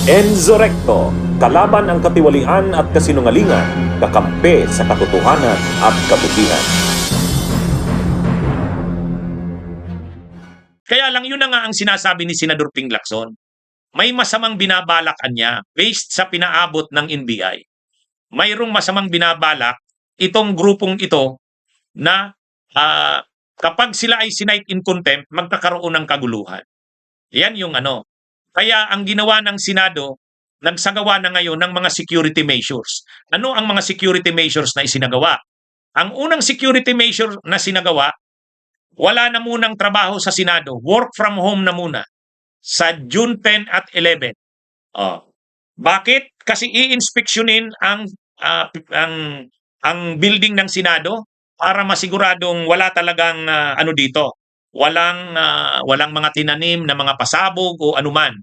Enzo Recto, kalaban ang katiwalian at kasinungalingan, kakampi sa katotohanan at kabutihan. Kaya lang yun na nga ang sinasabi ni Senador Ping Lacson. May masamang binabalakan niya based sa pinaabot ng NBI. Mayroong masamang binabalak itong grupong ito na kapag sila ay sinight in contempt, magkakaroon ng kaguluhan. Yan yung ano. Kaya ang ginawa ng Senado, nagsagawa na ngayon ng mga security measures. Ano ang mga security measures na isinagawa? Ang unang security measure na sinagawa, wala na munang trabaho sa Senado. Work from home na muna sa June 10 at 11. Bakit? Kasi i-inspeksyonin ang building ng Senado para masiguradong wala talagang dito. Walang mga tinanim na mga pasabog o anuman.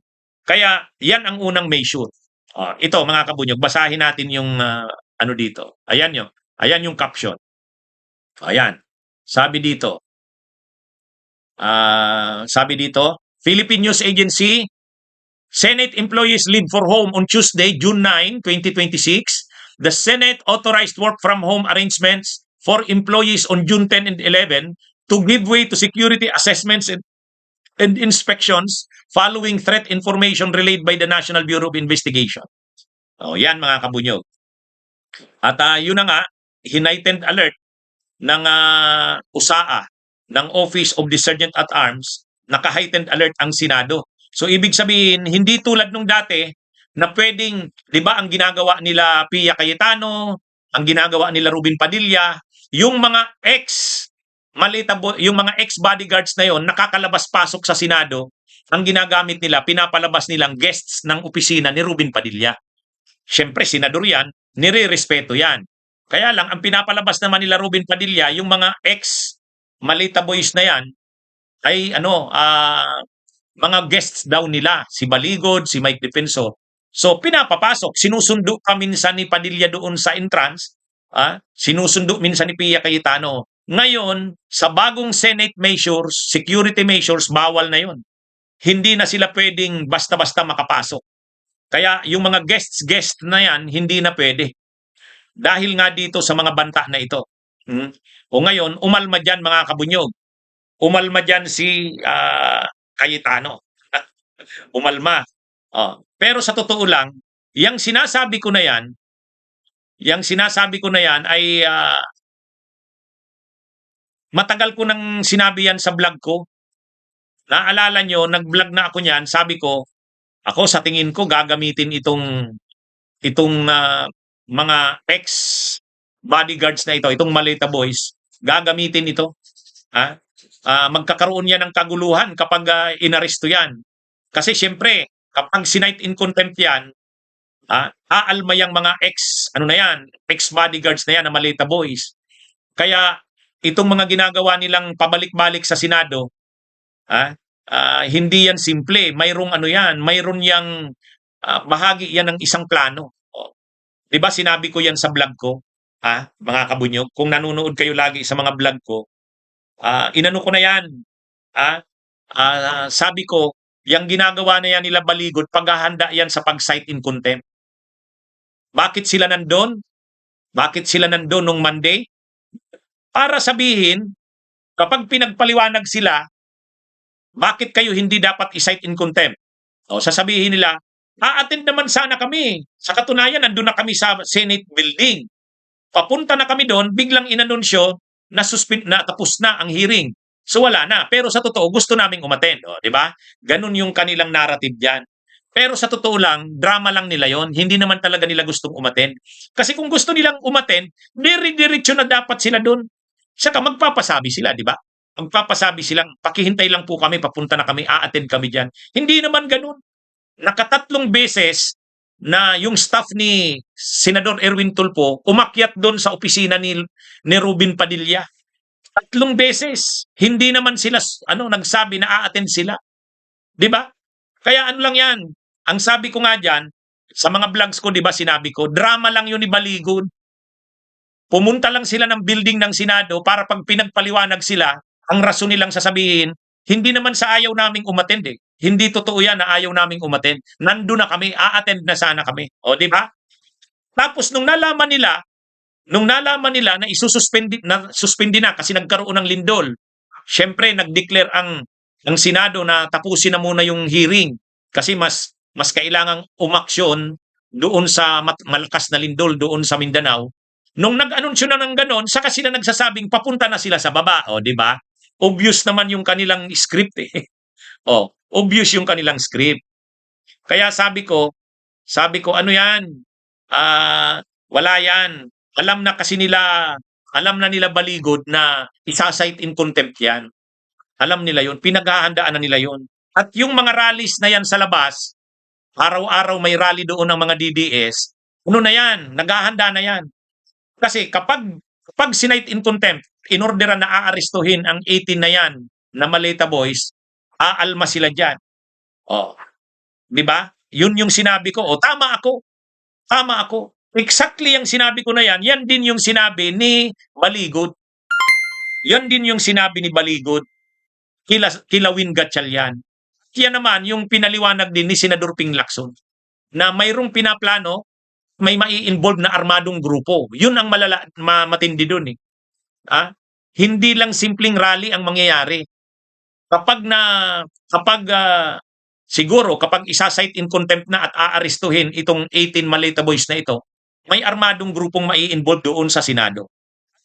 Kaya yan ang unang measure. Ito mga kabunyog, basahin natin yung dito. Ayan yun. Ayan yung caption. Ayan. Sabi dito, Philippine News Agency, Senate employees leave for home on Tuesday, June 9, 2026. The Senate authorized work from home arrangements for employees on June 10 and 11 to give way to security assessments and inspections following threat information relayed by the National Bureau of Investigation. Yan mga kabunyog. At yun na nga, heightened alert ng USAA, ng Office of the Sergeant at Arms, naka-heightened alert ang Senado. So ibig sabihin, hindi tulad nung dati na pwedeng, 'di ba, ang ginagawa nila Pia Cayetano, ang ginagawa nila Rubin Padilla, yung mga yung mga ex-bodyguards na yon nakakalabas-pasok sa Senado, ang ginagamit nila, pinapalabas nilang guests ng opisina ni Rubin Padilla. Siyempre, senador yan, nire-respeto yan. Kaya lang, ang pinapalabas naman nila Rubin Padilla, yung mga ex-Malita boys na yan, ay mga guests daw nila, si Baligod, si Mike Defensor. So pinapapasok, sinusundo ka minsan ni Padilla doon sa entrance, sinusundo minsan ni Pia Cayetano. Ngayon, sa bagong Senate measures, security measures, bawal na yon. Hindi na sila pwedeng basta-basta makapasok. Kaya yung mga guest na yan, hindi na pwede. Dahil nga dito sa mga banta na ito. O ngayon, umalma dyan mga kabunyog. Umalma dyan si Cayetano. Umalma. Pero sa totoo lang, yung sinasabi ko na yan ay matagal ko nang sinabi yan sa vlog ko. Naalala nyo, nag-vlog na ako niyan, sabi ko, ako sa tingin ko gagamitin itong mga ex-bodyguards na ito, itong Malita boys, gagamitin ito. Magkakaroon yan ng kaguluhan kapag inaresto yan. Kasi siyempre, kapag sinight in contempt yan, aalma yung mga ex-bodyguards na yan na Malita boys. Kaya itong mga ginagawa nilang pabalik-balik sa Senado, hindi yan simple. Mayroong mayroon yang bahagi yan ng isang plano. Diba sinabi ko yan sa vlog ko, mga kabunyog, kung nanonood kayo lagi sa mga vlog ko, inano ko na yan. Sabi ko, yung ginagawa na yan nila Baligod, paghahanda yan sa pag-cite in contempt. Bakit sila nandun? Bakit sila nandun nung Monday? Para sabihin, kapag pinagpaliwanag sila, bakit kayo hindi dapat i-cite in contempt? Sasabihin nila, attend naman sana kami. Sa katunayan, nandun na kami sa Senate building. Papunta na kami doon, biglang inanunsyo na tapos na ang hearing. So wala na. Pero sa totoo, gusto naming umattend. Di ba? Ganun yung kanilang narrative dyan. Pero sa totoo lang, drama lang nila yon. Hindi naman talaga nila gustong umattend. Kasi kung gusto nilang umattend, dire-diretso na dapat sila doon. Saka magpapasabi sila, di ba? Magpapasabi silang, pakihintay lang po kami, papunta na kami, a-attend kami dyan. Hindi naman ganun. Nakatatlong beses na yung staff ni Senador Erwin Tulfo umakyat doon sa opisina ni Rubin Padilla. 3 beses. Hindi naman sila nagsabi na a-attend sila. 'Di ba? Kaya lang 'yan. Ang sabi ko nga diyan sa mga vlogs ko, 'di ba, sinabi ko, drama lang 'yun ni Baligod. Pumunta lang sila ng building ng Senado para pag pinagpaliwanag sila, ang rason nilang sasabihin, hindi naman sa ayaw naming umattend Hindi totoo yan na ayaw naming umattend. Nandun na kami, a-attend na sana kami. O, di ba? Tapos nung nalaman nila na suspindi na kasi nagkaroon ng lindol, syempre nag-declare ang Senado na tapusin na muna yung hearing kasi mas kailangang umaksyon doon sa malakas na lindol doon sa Mindanao. Nung nag-anunsyo na ng ganon, saka sila nagsasabing papunta na sila sa baba, o di ba? Obvious naman yung kanilang script eh. O, obvious yung kanilang script. Kaya sabi ko ano yan? Wala yan. Alam na nila Baligod na isa-cite in contempt yan. Alam nila yun, pinaghahandaan na nila yun. At yung mga rallies na yan sa labas, araw-araw may rally doon ng mga DDS, ano na yan, naghahanda na yan. Kasi kapag sinight in contempt, inorderan na aarestuhin ang 18 na yan na Maleta Boys, aalma sila dyan. O, di ba? Yun yung sinabi ko. O, tama ako. Exactly yung sinabi ko na yan din yung sinabi ni Baligod. Yan din yung sinabi ni Baligod kila Win Gatchalian. Kaya naman yung pinaliwanag din ni Senador Ping Lacson na mayroong pinaplano, may mai-involve na armadong grupo. Yun ang matindi dun eh. Hindi lang simpleng rally ang mangyayari. Siguro kapag isa-cite in contempt na at aarestuhin itong 18 Maleta Boys na ito, may armadong grupong mai-involve doon sa Senado.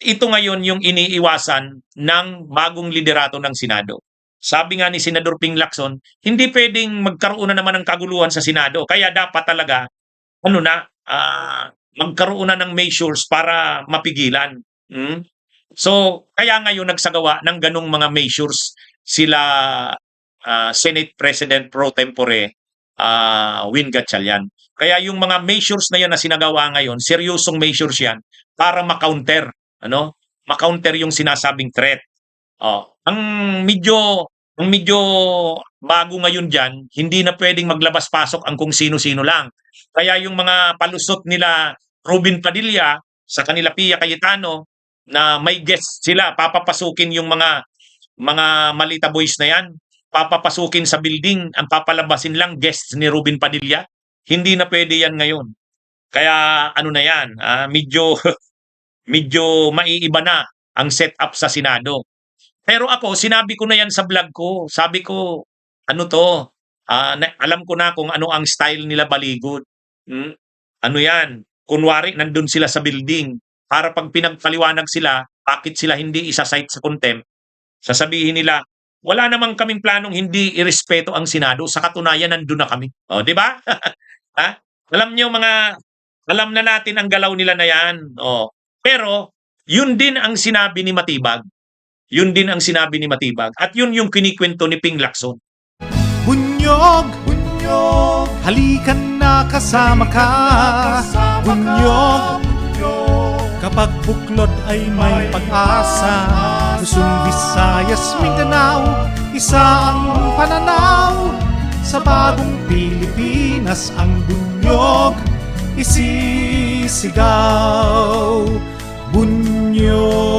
Ito ngayon yung iniiwasan ng bagong liderato ng Senado. Sabi nga ni Senador Ping Lacson, hindi pwedeng magkaroon na naman ng kaguluhan sa Senado. Kaya dapat talaga, magkaroon na ng measures para mapigilan. So, kaya ngayon nagsagawa ng ganong mga measures sila Senate President Pro Tempore Win Gatchalian. Kaya yung mga measures na yan na sinagawa ngayon, seryosong measures yan para ma-counter, ma-counter yung sinasabing threat. Ang medyo bago ngayon diyan, hindi na pwedeng maglabas-pasok ang kung sino-sino lang. Kaya yung mga palusot nila Robin Padilla sa kanila Pia Cayetano na may guests sila, papapasukin yung mga Malita Boys na yan, papapasukin sa building, ang papalabasin lang guests ni Robin Padilla. Hindi na pwede yan ngayon. Kaya na yan, medyo maiiba na ang setup sa Senado. Pero ako, sinabi ko na yan sa vlog ko. Sabi ko, alam ko na kung ano ang style nila Baligod. Ano yan, kunwari nandun sila sa building, para pag pinagpaliwanag sila, bakit sila hindi isa-cite sa contempt, sasabihin nila, wala namang kaming planong hindi irespeto ang Senado, sa katunayan nandun na kami. O, di ba? Alam na natin ang galaw nila na yan. Pero, yun din ang sinabi ni Matibag. At yun yung kinikwento ni Ping Lacson. Bunyog, halikan na kasama ka. Bunyog, kapag buklod ay may pag-asa. Luzon, Visayas, Mindanao, isa ang pananaw. Sa bagong Pilipinas ang bunyog isisigaw. Bunyog.